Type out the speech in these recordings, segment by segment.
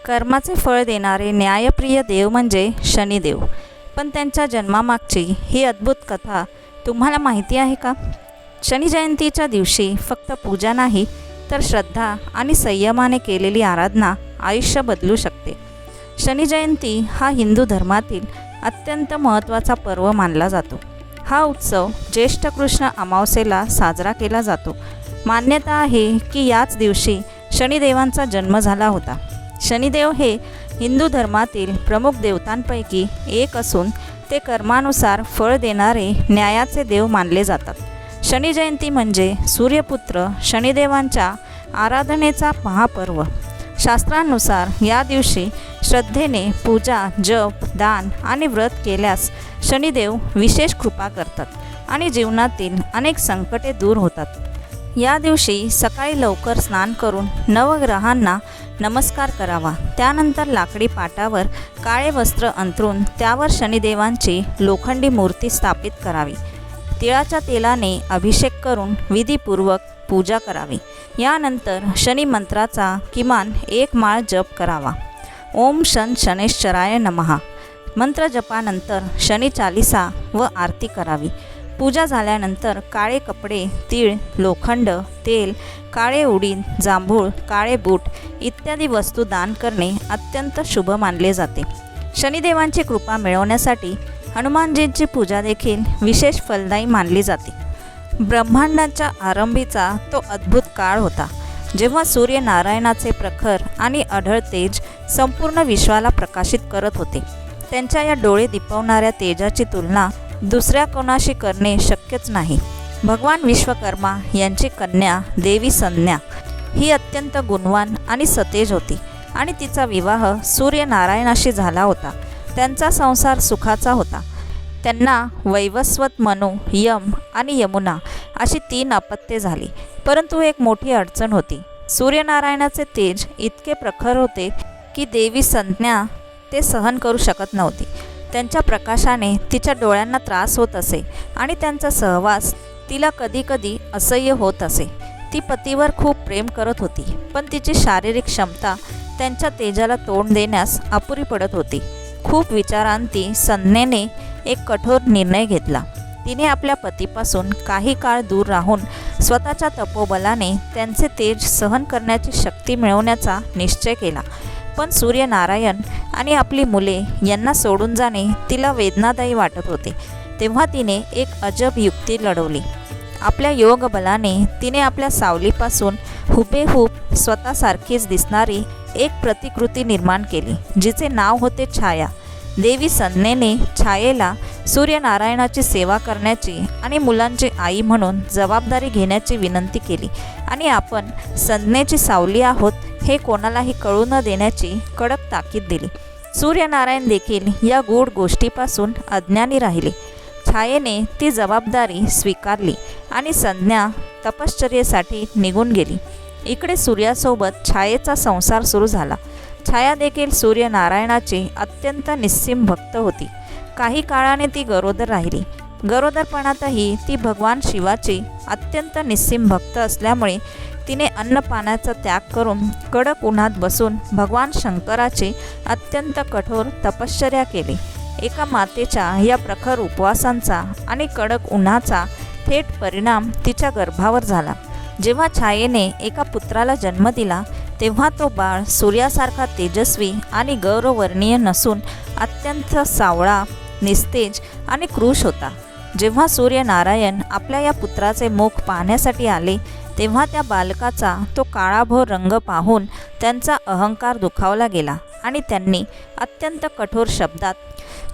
कर्माचे फळ देणारे न्यायप्रिय देव म्हणजे शनिदेव. पण त्यांच्या जन्मामागची ही अद्भुत कथा तुम्हाला माहिती आहे का? शनिजयंतीच्या दिवशी फक्त पूजा नाही तर श्रद्धा आणि संयमाने केलेली आराधना आयुष्य बदलू शकते. शनिजयंती हा हिंदू धर्मातील अत्यंत महत्त्वाचा पर्व मानला जातो. हा उत्सव ज्येष्ठ कृष्ण अमावस्येला साजरा केला जातो. मान्यता आहे की याच दिवशी शनिदेवांचा जन्म झाला होता. शनिदेव हे हिंदू धर्मातील प्रमुख देवतांपैकी एक असून ते कर्मानुसार फळ देणारे न्यायाचे देव मानले जातात. शनिजयंती म्हणजे सूर्यपुत्र शनिदेवांच्या आराधनेचा महापर्व. शास्त्रानुसार या दिवशी श्रद्धेने पूजा, जप, दान आणि व्रत केल्यास शनिदेव विशेष कृपा करतात आणि जीवनातील अनेक संकटे दूर होतात. या दिवशी सकाळी लवकर स्नान करून नवग्रहांना नमस्कार करावा. त्यानंतर लाकडी पाटावर काळे वस्त्र अंथरून त्यावर शनिदेवांची लोखंडी मूर्ती स्थापित करावी. तिळाच्या तेलाने अभिषेक करून विधीपूर्वक पूजा करावी. यानंतर शनी मंत्राचा किमान 1 माळ जप करावा. ओम शनैश्चराय नमः मंत्र जपानंतर शनी चालीसा व आरती करावी. पूजा झाल्यानंतर काळे कपडे, तीळ, लोखंड, तेल, काळे उडीद, जांभूळ, काळे बूट इत्यादी वस्तू दान करणे अत्यंत शुभ मानले जाते. शनिदेवांची कृपा मिळवण्यासाठी हनुमानजींची पूजा देखील विशेष फलदायी मानली जाते. ब्रह्मांडाच्या आरंभीचा तो अद्भुत काळ होता जेव्हा सूर्यनारायणाचे प्रखर आणि अढळ तेज संपूर्ण विश्वाला प्रकाशित करत होते. त्यांच्या या डोळे दिपवणाऱ्या तेजाची तुलना दुसऱ्या कोणाशी करणे शक्यच नाही. भगवान विश्वकर्मा यांची कन्या देवी संज्ञा ही अत्यंत गुणवान आणि सतेज होती आणि तिचा विवाह सूर्यनारायणाशी झाला होता. त्यांचा संसार सुखाचा होता. त्यांना वैवस्वत, मनु, यम आणि यमुना अशी 3 अपत्ये झाली. परंतु एक मोठी अडचण होती. सूर्यनारायणाचे तेज इतके प्रखर होते की देवी संज्ञा ते सहन करू शकत नव्हती. त्यांच्या प्रकाशाने तिच्या डोळ्यांना त्रास होत असे आणि त्यांचा सहवास तिला कधीकधी असह्य होत असे. ती पतीवर खूप प्रेम करत होती, पण तिची शारीरिक क्षमता त्यांच्या तेजाला तोंड देण्यास अपुरी पडत होती. खूप विचारांती संज्ञेने एक कठोर निर्णय घेतला. तिने आपल्या पतीपासून काही काळ दूर राहून स्वतःच्या तपोबलाने त्यांचे तेज सहन करण्याची शक्ती मिळवण्याचा निश्चय केला. पण सूर्यनारायण आणि आपली मुले यांना सोडून जाणे तिला वेदनादायी वाटत होते. तेव्हा तिने एक अजब युक्ती लढवली. आपल्या योगबलाने तिने आपल्या सावलीपासून हुबेहूब स्वतःसारखीच दिसणारी एक प्रतिकृती निर्माण केली, जिचे नाव होते छाया. देवी संज्ञेने छायेला सूर्यनारायणाची सेवा करण्याची आणि मुलांची आई म्हणून जबाबदारी घेण्याची विनंती केली आणि आपण संज्ञेची सावली आहोत हे कोणालाही कळू न देण्याची कडक ताकीद दिली. सूर्यनारायण देखील या गूढ गोष्टीपासून अज्ञानी राहिले. छायेने ती जबाबदारी स्वीकारली आणि संज्ञा तपश्चर्येसाठी निघून गेली. इकडे सूर्यासोबत छायेचा संसार सुरू झाला. छाया देखील सूर्यनारायणाची अत्यंत निस्सीम भक्त होती. काही काळाने ती गरोदर राहिली. गरोदरपणातही ती भगवान शिवाची अत्यंत निस्सीम भक्त असल्यामुळे तिने अन्नपाण्याचा त्याग करून कडक उन्हात बसून भगवान शंकराची अत्यंत कठोर तपश्चर्या केली. एका मातेच्या या प्रखर उपवासांचा आणि कडक उन्हाचा थेट परिणाम तिच्या गर्भावर झाला. जेव्हा छायेने एका पुत्राला जन्म दिला तेव्हा तो बाळ सूर्यासारखा तेजस्वी आणि गौरवर्णीय नसून अत्यंत सावळा, निस्तेज आणि क्रूश होता. जेव्हा सूर्यनारायण आपल्या या पुत्राचे मुख पाहण्यासाठी आले तेव्हा त्या बालकाचा तो काळाभोर रंग पाहून त्यांचा अहंकार दुखावला गेला आणि त्यांनी अत्यंत कठोर शब्दात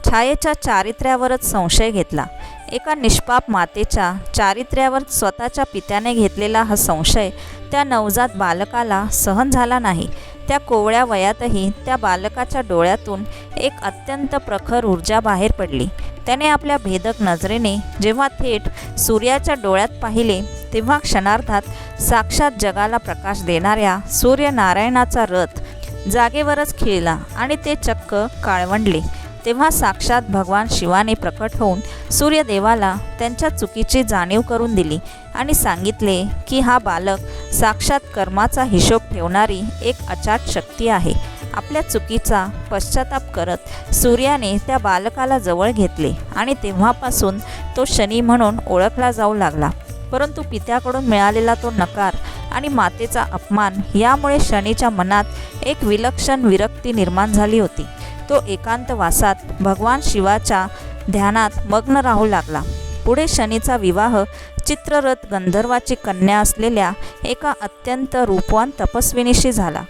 छायेच्या चारित्र्यावरच संशय घेतला. एका निष्पाप मातेच्या चारित्र्यावर स्वतःच्या पित्याने घेतलेला हा संशय त्या नवजात बालकाला सहन झाला नाही. त्या कोवळ्या वयातही त्या बालकाच्या डोळ्यातून एक अत्यंत प्रखर ऊर्जा बाहेर पडली. त्याने आपल्या भेदक नजरेने जेव्हा थेट सूर्याच्या डोळ्यात पाहिले तेव्हा क्षणार्धात साक्षात जगाला प्रकाश देणाऱ्या सूर्यनारायणाचा रथ जागेवरच खिळला आणि ते चक्क काळवंडले. तेव्हा साक्षात भगवान शिवाने प्रकट होऊन सूर्यदेवाला त्यांच्या चुकीची जाणीव करून दिली आणि सांगितले की हा बालक साक्षात कर्माचा हिशोब ठेवणारी एक अचाट शक्ती आहे आपल्या चुकीचा पश्चाताप करत सूर्याने त्या बालकाला जवळ घेतले आणि तेव्हापासून तो शनी म्हणून ओळखला जाऊ लागला. परंतु पित्याकडून मिळालेला तो नकार आणि मातेचा अपमान यामुळे शनीच्या मनात एक विलक्षण विरक्ती निर्माण झाली होती. तो एकांतवासात भगवान शिवाच्या ध्यानात मग्न राहू लागला. पुढे शनीचा विवाह चित्ररथ गंधर्वाची कन्या असलेल्या एका अत्यंत रूपवान तपस्विनीशी झाला.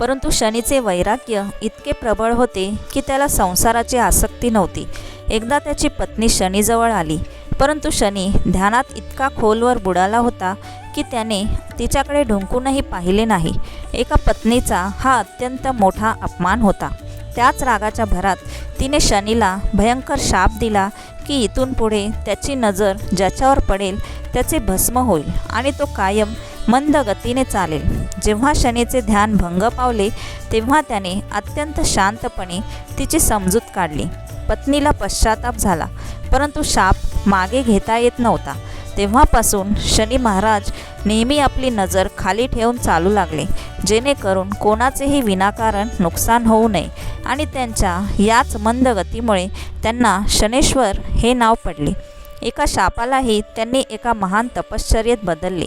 परंतु शनीचे वैराग्य इतके प्रबळ होते की त्याला संसाराची आसक्ती नव्हती. एकदा त्याची पत्नी शनीजवळ आली, परंतु शनी ध्यानात इतका खोलवर बुडाला होता की त्याने तिच्याकडे ढुंकूनही पाहिले नाही. एका पत्नीचा हा अत्यंत मोठा अपमान होता. त्याच रागाच्या भरात तिने शनीला भयंकर शाप दिला की इथून पुढे त्याची नजर ज्याच्यावर पडेल त्याचे भस्म होईल आणि तो कायम मंद गतीने चालेल. जेव्हा शनीचे ध्यान भंग पावले तेव्हा त्याने अत्यंत शांतपणे तिची समजूत काढली. पत्नीला पश्चाताप झाला, परंतु शाप मागे घेता येत नव्हता. तेव्हापासून शनी महाराज नेहमी आपली नजर खाली ठेवून चालू लागले, जेणेकरून कोणाचेही विनाकारण नुकसान होऊ नये आणि त्यांच्या याच मंद गतीमुळे त्यांना शनेश्वर हे नाव पडले. एका शापालाही त्यांनी एका महान तपश्चर्येत बदलले.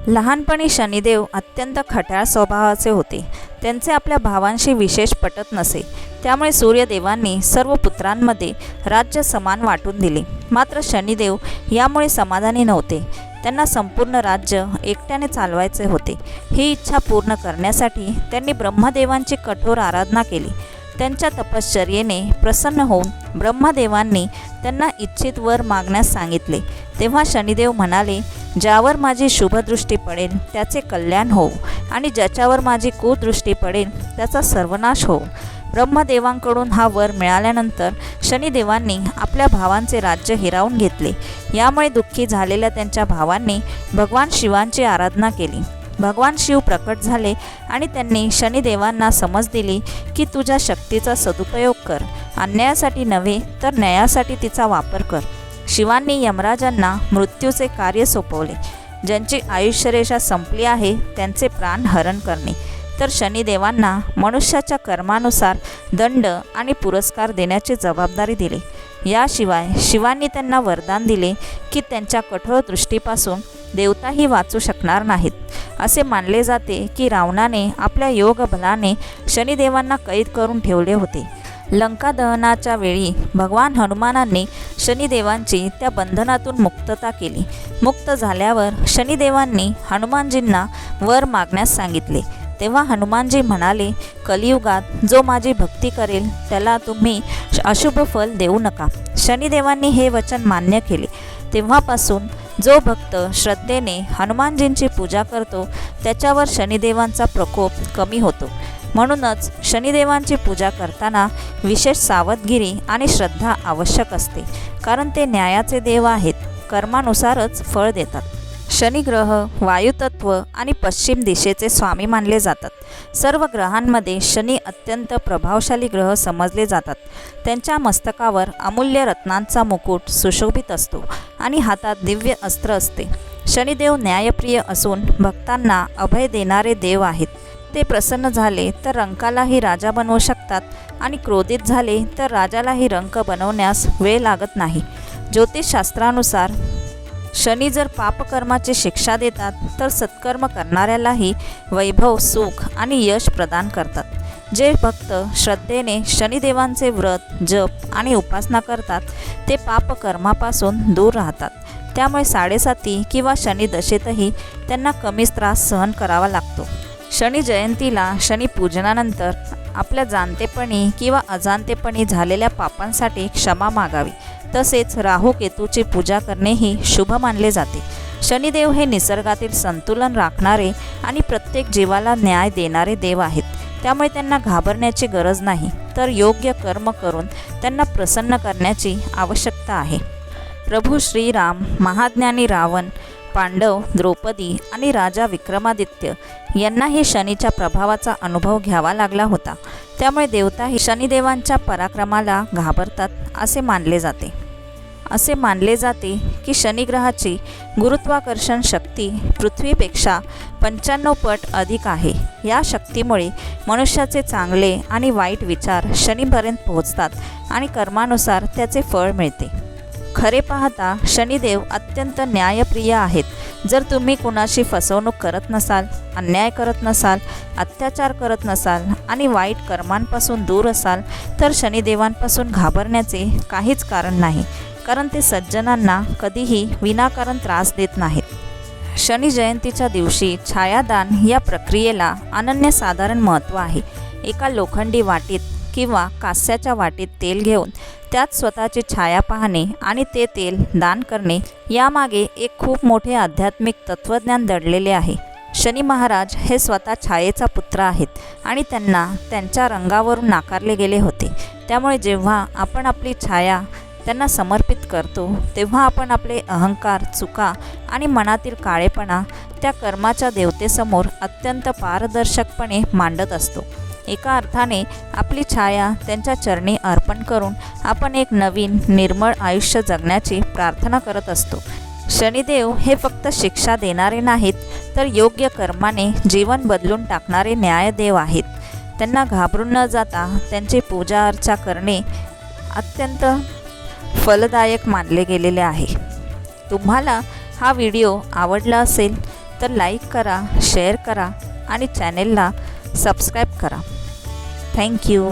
लहानपणी शनिदेव अत्यंत खट्याळ स्वभावाचे होते. त्यांचे आपल्या भावांशी विशेष पटत नसे. त्यामुळे सूर्यदेवांनी सर्व पुत्रांमध्ये राज्य समान वाटून दिले. मात्र शनिदेव यामुळे समाधानी नव्हते. त्यांना संपूर्ण राज्य एकट्याने चालवायचे होते. ही इच्छा पूर्ण करण्यासाठी त्यांनी ब्रह्मदेवांची कठोर आराधना केली. त्यांच्या तपश्चर्येने प्रसन्न होऊन ब्रह्मदेवांनी त्यांना इच्छित वर मागण्यास सांगितले. तेव्हा शनिदेव म्हणाले, ज्यावर माझी शुभदृष्टी पडेल त्याचे कल्याण होऊ आणि ज्याच्यावर माझी कुदृष्टी पडेल त्याचा सर्वनाश होऊ. ब्रह्मदेवांकडून हा वर मिळाल्यानंतर शनिदेवांनी आपल्या भावांचे राज्य हिरावून घेतले. यामुळे दुःखी झालेल्या त्यांच्या भावांनी भगवान शिवांची आराधना केली. भगवान शिव प्रकट झाले आणि त्यांनी शनिदेवांना समज दिली की तुझ्या शक्तीचा सदुपयोग कर, अन्यायासाठी नव्हे तर न्यायासाठी तिचा वापर कर. शिवांनी यमराजांना मृत्यूचे कार्य सोपवले. ज्यांची आयुष्यरेषा संपली आहे त्यांचे प्राण हरण करणे, तर शनिदेवांना मनुष्याच्या कर्मानुसार दंड आणि पुरस्कार देण्याची जबाबदारी दिली. याशिवाय शिवांनी त्यांना वरदान दिले की त्यांच्या कठोर दृष्टीपासून देवताही वाचू शकणार नाहीत. असे मानले जाते की रावणाने आपल्या योगबलाने शनिदेवांना कैद करून ठेवले होते. लंका दहनाच्या वेळी भगवान हनुमानांनी शनिदेवांची त्या बंधनातून मुक्तता केली. मुक्त झाल्यावर शनिदेवांनी हनुमानजींना वर मागण्यास सांगितले. तेव्हा हनुमानजी म्हणाले, कलियुगात जो माझी भक्ती करेल त्याला तुम्ही अशुभ फल देऊ नका. शनिदेवांनी हे वचन मान्य केले. तेव्हापासून जो भक्त श्रद्धेने हनुमानजींची पूजा करतो त्याच्यावर शनिदेवांचा प्रकोप कमी होतो. म्हणूनच शनिदेवांची पूजा करताना विशेष सावधगिरी आणि श्रद्धा आवश्यक असते, कारण ते न्यायाचे देव आहेत, कर्मानुसारच फळ देतात. शनिग्रह वायुतत्व आणि पश्चिम दिशेचे स्वामी मानले जातात. सर्व ग्रहांमध्ये शनी अत्यंत प्रभावशाली ग्रह समजले जातात. त्यांच्या मस्तकावर अमूल्य रत्नांचा मुकुट सुशोभित असतो आणि हातात दिव्य अस्त्र असते. शनिदेव न्यायप्रिय असून भक्तांना अभय देणारे देव आहेत. ते प्रसन्न झाले तर रंकालाही राजा बनवू शकतात आणि क्रोधित झाले तर राजालाही रंक बनवण्यास वेळ लागत नाही. ज्योतिषशास्त्रानुसार शनी जर पापकर्माची शिक्षा देतात तर सत्कर्म करणाऱ्यालाही वैभव, सुख आणि यश प्रदान करतात. जे भक्त श्रद्धेने शनिदेवांचे व्रत, जप आणि उपासना करतात ते पापकर्मापासून दूर राहतात. त्यामुळे 7.5 किंवा शनिदशेतही त्यांना कमीच त्रास सहन करावा लागतो. शनी जयंतीला शनिपूजनानंतर आपल्या जाणतेपणी किंवा अजाणतेपणी झालेल्या पापांसाठी क्षमा मागावी. तसेच राहू केतूची पूजा करणेही शुभ मानले जाते. शनिदेव हे निसर्गातील संतुलन राखणारे आणि प्रत्येक जीवाला न्याय देणारे देव आहेत. त्यामुळे त्यांना घाबरण्याची गरज नाही, तर योग्य कर्म करून त्यांना प्रसन्न करण्याची आवश्यकता आहे. प्रभू श्रीराम, महाज्ञानी रावण, पांडव, द्रौपदी आणि राजा विक्रमादित्य यांनाही शनीच्या प्रभावाचा अनुभव घ्यावा लागला होता. त्यामुळे देवताही शनिदेवांच्या पराक्रमाला घाबरतात असे मानले जाते. असे मानले जाते की शनिग्रहाची गुरुत्वाकर्षण शक्ती पृथ्वीपेक्षा 95 पट अधिक आहे. या शक्तीमुळे मनुष्याचे चांगले आणि वाईट विचार शनीपर्यंत पोहोचतात आणि कर्मानुसार त्याचे फळ मिळते. खरे पाहता शनिदेव अत्यंत न्यायप्रिय आहेत. जर तुम्ही कुणाशी फसवणूक करत नसाल, अन्याय करत नसाल, अत्याचार करत नसाल आणि वाईट कर्मांपासून दूर असाल तर शनिदेवांपासून घाबरण्याचे काहीच कारण नाही, कारण ते सज्जनांना कधीही विनाकारण त्रास देत नाहीत. शनी जयंतीच्या दिवशी छायादान या प्रक्रियेला अनन्यसाधारण महत्त्व आहे. एका लोखंडी वाटीत किंवा कांस्याच्या वाटीत तेल घेऊन त्यात स्वतःची छाया पाहणे आणि ते तेल दान करणे यामागे एक खूप मोठे आध्यात्मिक तत्त्वज्ञान दडलेले आहे. शनी महाराज हे स्वतः छायेचा पुत्र आहेत आणि त्यांना त्यांच्या रंगावरून नाकारले गेले होते. त्यामुळे जेव्हा आपण आपली छाया त्यांना समर्पित करतो तेव्हा आपण आपले अहंकार, चुका आणि मनातील काळेपणा त्या कर्माच्या देवतेसमोर अत्यंत पारदर्शकपणे मांडत असतो. एका अर्थाने आपली छाया त्यांच्या चरणी अर्पण करून आपण एक नवीन निर्मळ आयुष्य जगण्याची प्रार्थना करत असतो. शनिदेव हे फक्त शिक्षा देणारे नाहीत, तर योग्य कर्माने जीवन बदलून टाकणारे न्यायदेव आहेत. त्यांना घाबरून न जाता त्यांची पूजा अर्चा करणे अत्यंत फलदायक मानले गेलेले आहे. तुम्हाला हा व्हिडिओ आवडला असेल तर लाईक करा, शेअर करा आणि चॅनेलला सबस्क्राईब करा. थँक्यू.